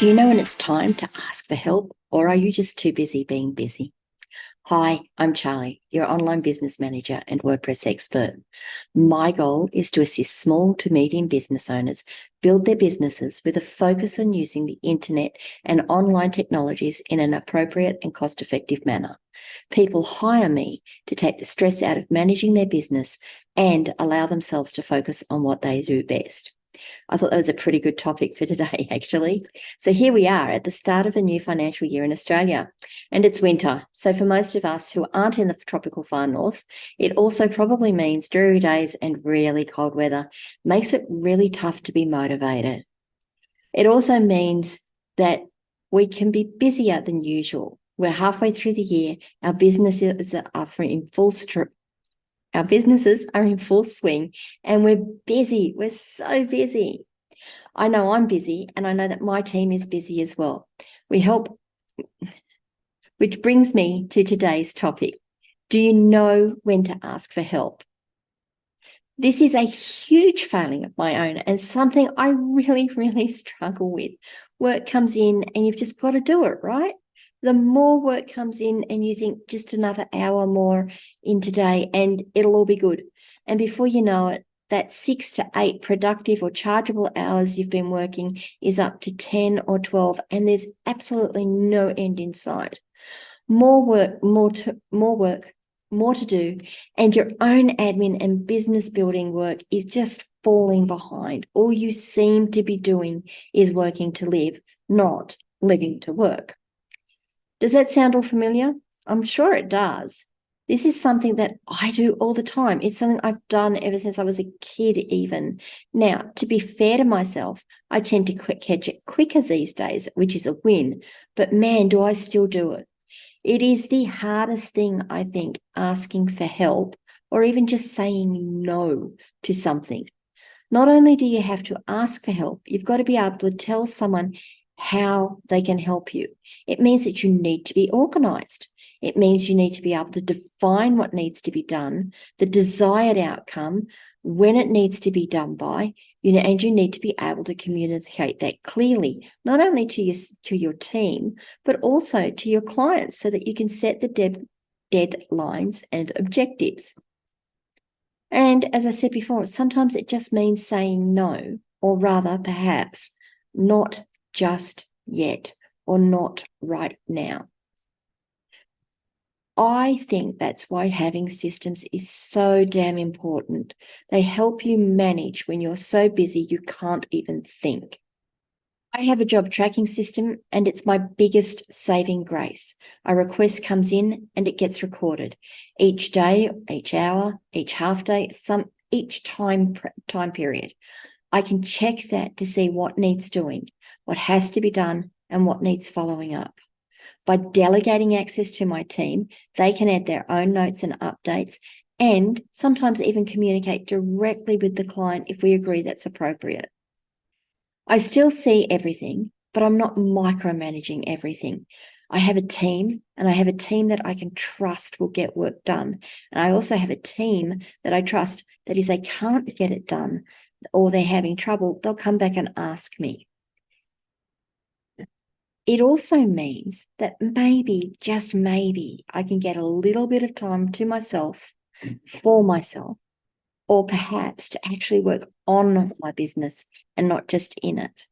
Do you know when it's time to ask for help, or are you just too busy being busy? Hi, I'm Charlie, your online business manager and WordPress expert. My goal is to assist small to medium business owners build their businesses with a focus on using the internet and online technologies in an appropriate and cost-effective manner. People hire me to take the stress out of managing their business and allow themselves to focus on what they do best. I thought that was a pretty good topic for today, actually. So here we are at the start of a new financial year in Australia, and it's winter. So for most of us who aren't in the tropical far north, it also probably means dreary days and really cold weather makes it really tough to be motivated. It also means that we can be busier than usual. We're halfway through the year. Our businesses are in full Our businesses are in full swing and we're busy. We're so busy. I know I'm busy and I know that my team is busy as well. We help, which brings me to today's topic. Do you know when to ask for help? This is a huge failing of my own and something I really struggle with. Work comes in and you've just got to do it, right? The more work comes in and you think just another hour more in today and it'll all be good. And before you know it, that 6 to 8 productive or chargeable hours you've been working is up to 10 or 12, and there's absolutely no end in sight. More work, more to do, and your own admin and business building work is just falling behind. All you seem to be doing is working to live, not living to work. Does that sound all familiar? I'm sure it does. This is something that I do all the time. It's something I've done ever since I was a kid even. Now, to be fair to myself, I tend to catch it quicker these days, which is a win. But man, do I still do it. It is the hardest thing, I think, asking for help or even just saying no to something. Not only do you have to ask for help, you've got to be able to tell someone how they can help you. It means that you need to be organized. It means you need to be able to define what needs to be done, the desired outcome, when it needs to be done by, and you need to be able to communicate that clearly, not only to your team, but also to your clients so that you can set the deadlines and objectives. And as I said before, sometimes it just means saying no, or rather perhaps not just yet, or not right now. I think that's why having systems is so damn important. They help you manage when you're so busy you can't even think. I have a job tracking system and it's my biggest saving grace. A request comes in and it gets recorded. Each day, each hour, each half day, each time period. I can check that to see what needs doing, what has to be done, and what needs following up. By delegating access to my team, they can add their own notes and updates and sometimes even communicate directly with the client if we agree that's appropriate. I still see everything, but I'm not micromanaging everything. I have a team, and I have a team that I can trust will get work done. And I also have a team that I trust that if they can't get it done or they're having trouble, they'll come back and ask me. It also means that maybe, just maybe, I can get a little bit of time to myself, for myself, or perhaps to actually work on my business and not just in it.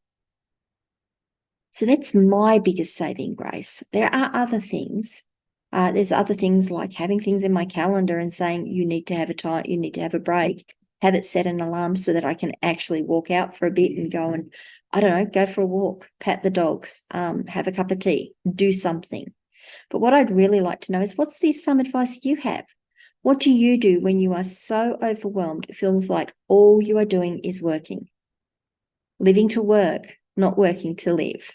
So that's my biggest saving grace. There are other things. There's other things like having things in my calendar and saying you need to have a time, you need to have a break, have it set an alarm so that I can actually walk out for a bit and go and, I don't know, go for a walk, pat the dogs, have a cup of tea, do something. But what I'd really like to know is what's some advice you have? What do you do when you are so overwhelmed it feels like all you are doing is working? Living to work, not working to live.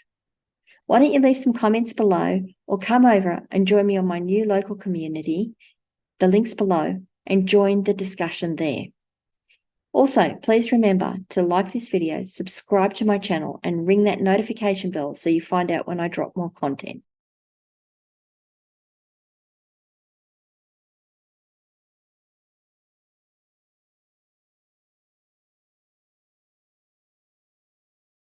Why don't you leave some comments below or come over and join me on my new local community, the link's below, and join the discussion there. Also, please remember to like this video, subscribe to my channel, and ring that notification bell so you find out when I drop more content.